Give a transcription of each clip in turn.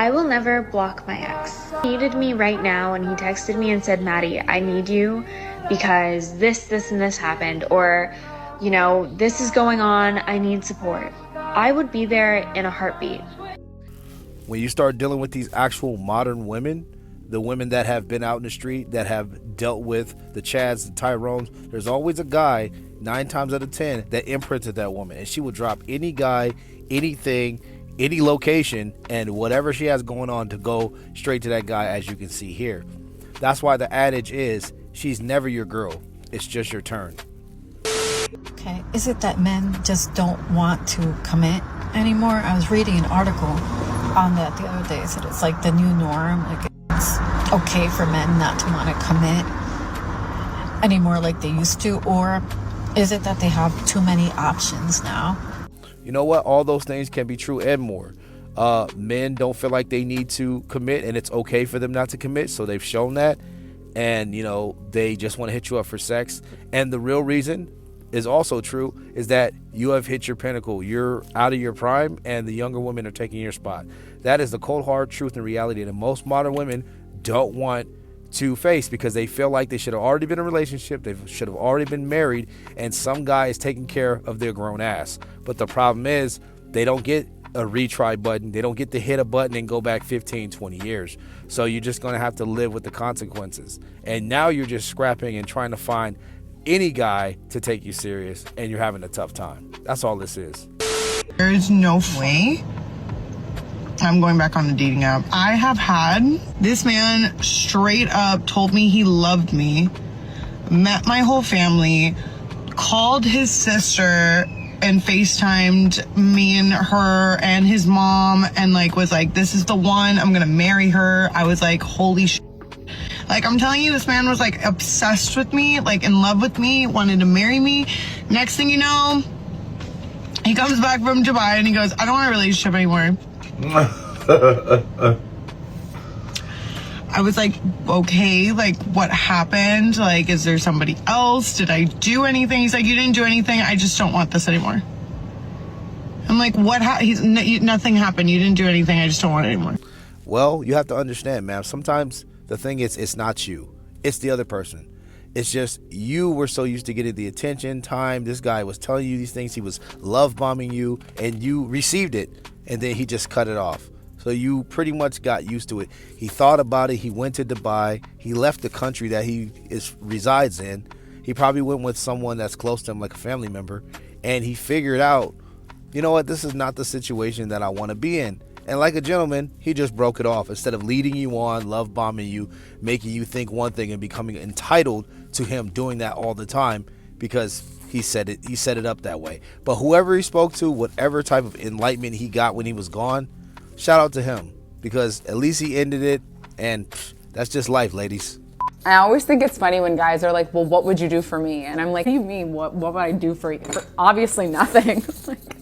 I will never block my ex. He needed me right now and he texted me and said, Maddie, I need you because this, and this happened, or, you know, this is going on, I need support. I would be there in a heartbeat. When you start dealing with these actual modern women, the women that have been out in the street, that have dealt with the Chads, the Tyrones, there's always a guy, 9 times out of 10, that imprinted that woman. And she will drop any guy, anything, any location, and whatever she has going on to go straight to that guy, as you can see here. That's why the adage is, she's never your girl. It's just your turn. Okay, is it that men just don't want to commit anymore? I was reading an article on that the other day. Said it's like the new norm. Like it's okay for men not to want to commit anymore like they used to, or is it that they have too many options now? You know what? All those things can be true and more. Men don't feel like they need to commit, and it's okay for them not to commit, so they've shown that. And, you know, they just want to hit you up for sex. And the real reason is also true, is that you have hit your pinnacle. You're out of your prime, and the younger women are taking your spot. That is the cold, hard truth and reality that most modern women don't want to face, because they feel like they should have already been in a relationship, they should have already been married, and some guy is taking care of their grown ass. But the problem is, they don't get a retry button. They don't get to hit a button and go back 15, 20 years. So you're just going to have to live with the consequences. And now you're just scrapping and trying to find any guy to take you serious, and you're having a tough time. That's all this is. There is no way I'm going back on the dating app. I have had this man straight up told me he loved me, met my whole family, called his sister and FaceTimed me and her and his mom, and like was like, this is the one, I'm gonna marry her. I was like, holy shit. Like, I'm telling you, this man was like obsessed with me, like in love with me, wanted to marry me. Next thing you know, he comes back from Dubai and he goes, I don't want a relationship anymore. I was like, okay, like what happened? Like, is there somebody else? Did I do anything? He's like, you didn't do anything. I just don't want this anymore. I'm like, what? Nothing happened. You didn't do anything. I just don't want it anymore. Well, you have to understand, ma'am. Sometimes the thing is, it's not you. It's the other person. It's just you were so used to getting the attention, time. This guy was telling you these things. He was love bombing you, and you received it, and then he just cut it off. So you pretty much got used to it. He thought about it. He went to Dubai. He left the country that he resides in. He probably went with someone that's close to him, like a family member, and he figured out, you know what, this is not the situation that I want to be in. And like a gentleman, he just broke it off. Instead of leading you on, love bombing you, making you think one thing and becoming entitled to him doing that all the time, because he set it up that way. But whoever he spoke to, whatever type of enlightenment he got when he was gone, shout out to him, because at least he ended it, and that's just life, ladies. I always think it's funny when guys are like, well, what would you do for me? And I'm like, what do you mean, what would I do for you? Obviously nothing. Like,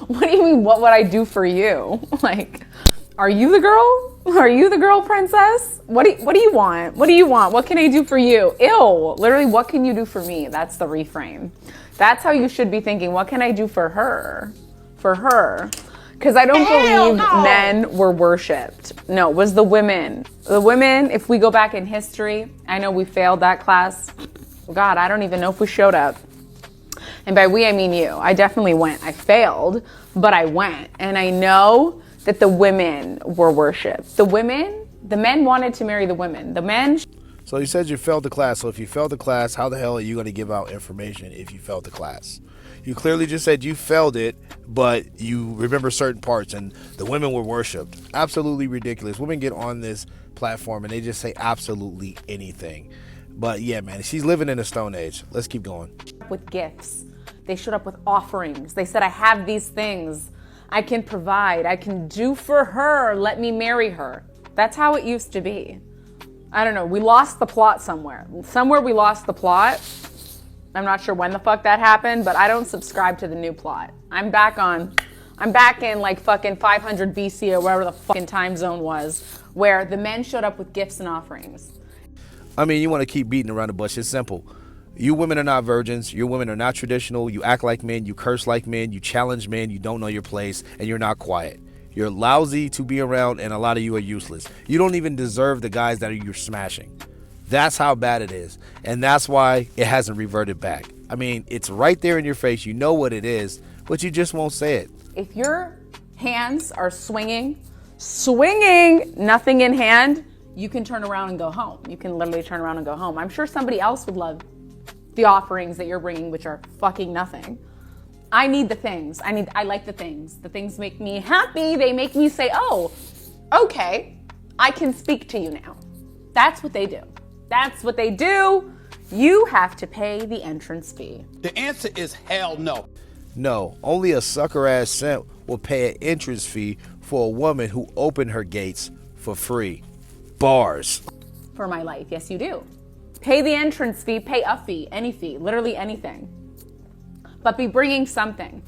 what do you mean, what would I do for you? Like, are you the girl? Are you the girl princess? What do you want? What do you want? What can I do for you? Ew, literally, what can you do for me? That's the reframe. That's how you should be thinking. What can I do for her? For her. Because I don't believe men were worshipped. No, it was the women. The women, if we go back in history, I know we failed that class. God, I don't even know if we showed up. And by we, I mean you. I definitely went. I failed, but I went. And I know that the women were worshipped. The men wanted to marry the women. The men... So you said you failed the class. So if you failed the class, how the hell are you going to give out information if you failed the class? You clearly just said you failed it, but you remember certain parts, and the women were worshipped. Absolutely ridiculous. Women get on this platform and they just say absolutely anything. But yeah, man, she's living in a stone age. Let's keep going. With gifts. They showed up with offerings. They said, I have these things I can provide. I can do for her. Let me marry her. That's how it used to be. I don't know. We lost the plot somewhere. Somewhere we lost the plot. I'm not sure when the fuck that happened, but I don't subscribe to the new plot. I'm back in like fucking 500 BC or wherever the fucking time zone was, where the men showed up with gifts and offerings. I mean, you want to keep beating around the bush. It's simple. You women are not virgins. You women are not traditional. You act like men. You curse like men. You challenge men. You don't know your place, and you're not quiet. You're lousy to be around, and a lot of you are useless. You don't even deserve the guys that you're smashing. That's how bad it is. And that's why it hasn't reverted back. I mean, it's right there in your face. You know what it is, but you just won't say it. If your hands are swinging, nothing in hand, you can turn around and go home. You can literally turn around and go home. I'm sure somebody else would love the offerings that you're bringing, which are fucking nothing. I need the things. I like the things. The things make me happy. They make me say, oh, okay, I can speak to you now. That's what they do. That's what they do. You have to pay the entrance fee. The answer is hell no. No, only a sucker ass simp will pay an entrance fee for a woman who opened her gates for free. Bars. For my life, yes you do. Pay the entrance fee, pay a fee, any fee, literally anything. But be bringing something.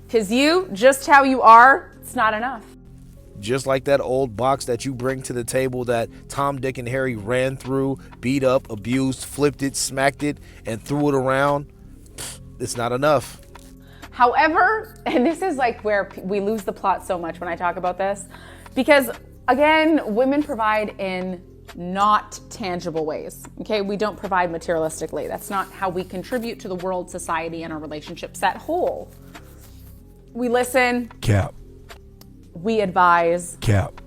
Because you, just how you are, it's not enough. Just like that old box that you bring to the table that Tom, Dick, and Harry ran through, beat up, abused, flipped it, smacked it, and threw it around. It's not enough. However, and this is like where we lose the plot so much when I talk about this, because again, women provide in not tangible ways, okay? We don't provide materialistically. That's not how we contribute to the world, society, and our relationships at whole. We listen. Cap. We advise. Cap.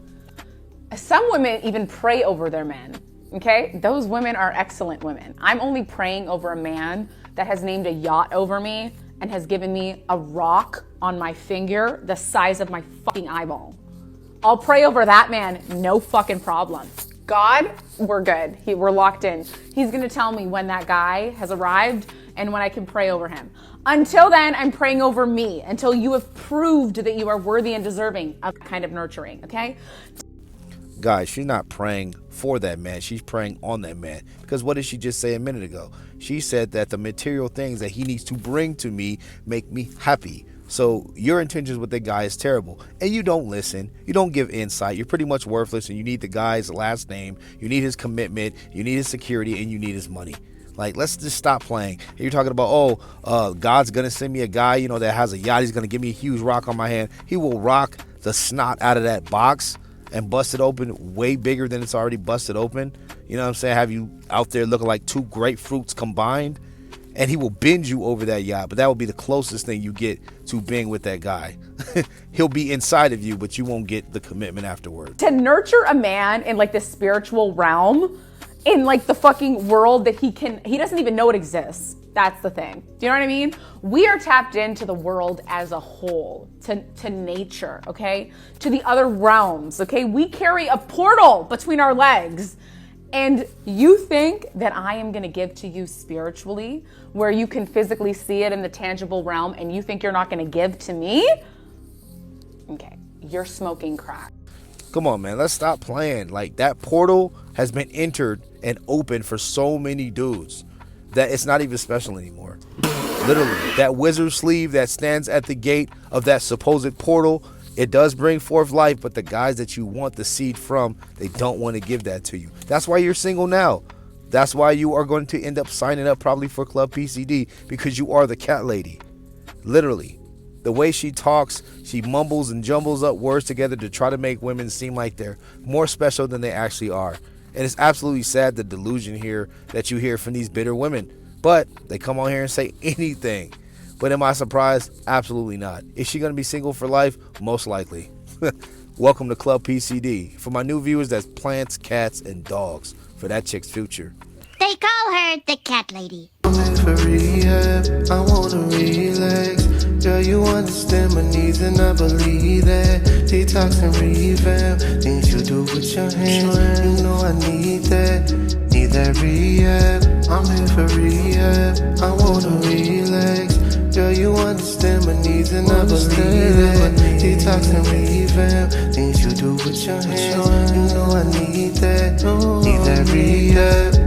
Some women even pray over their men, okay? Those women are excellent women. I'm only praying over a man that has named a yacht over me and has given me a rock on my finger the size of my fucking eyeball. I'll pray over that man, no fucking problem. God, we're good. We're locked in. He's gonna tell me when that guy has arrived and when I can pray over him. Until then, I'm praying over me until you have proved that you are worthy and deserving of kind of nurturing, okay? Guys, she's not praying for that man. She's praying on that man. Because what did she just say a minute ago? She said that the material things that he needs to bring to me make me happy. So your intentions with the guy is terrible. And you don't listen. You don't give insight. You're pretty much worthless. And you need the guy's last name. You need his commitment. You need his security. And you need his money. Like, let's just stop playing. And you're talking about, God's going to send me a guy, that has a yacht. He's going to give me a huge rock on my hand. He will rock the snot out of that box and bust it open way bigger than it's already busted open. You know what I'm saying? Have you out there looking like two grapefruits combined? And he will bend you over that yacht. But that will be the closest thing you get to being with that guy. He'll be inside of you, but you won't get the commitment afterward. To nurture a man in like the spiritual realm, in like the fucking world that he doesn't even know it exists. That's the thing. Do you know what I mean? We are tapped into the world as a whole, to nature, okay? To the other realms, okay? We carry a portal between our legs. And you think that I am gonna give to you spiritually, where you can physically see it in the tangible realm, and you think you're not gonna give to me? Okay, you're smoking crack. Come on, man, let's stop playing. Like, that portal has been entered and opened for so many dudes that it's not even special anymore. Literally, that wizard sleeve that stands at the gate of that supposed portal, it does bring forth life, but the guys that you want the seed from, they don't want to give that to you. That's why you're single now. That's why you are going to end up signing up probably for Club PCD, because you are the cat lady. Literally. The way she talks, she mumbles and jumbles up words together to try to make women seem like they're more special than they actually are. And it's absolutely sad, the delusion here that you hear from these bitter women. But they come on here and say anything. But am I surprised? Absolutely not. Is she going to be single for life? Most likely. Welcome to Club PCD. For my new viewers, that's plants, cats, and dogs. For that chick's future. They call her the cat lady. I'm in for rehab, I wanna relax. Girl, you understand my needs and I believe that. Detox and revamp, things you do with your hands. You know I need that rehab. I'm in for rehab, I wanna relax. Girl, you understand my needs and I believe that. Detox and revamp, things you do with your hands. You know I need that rehab.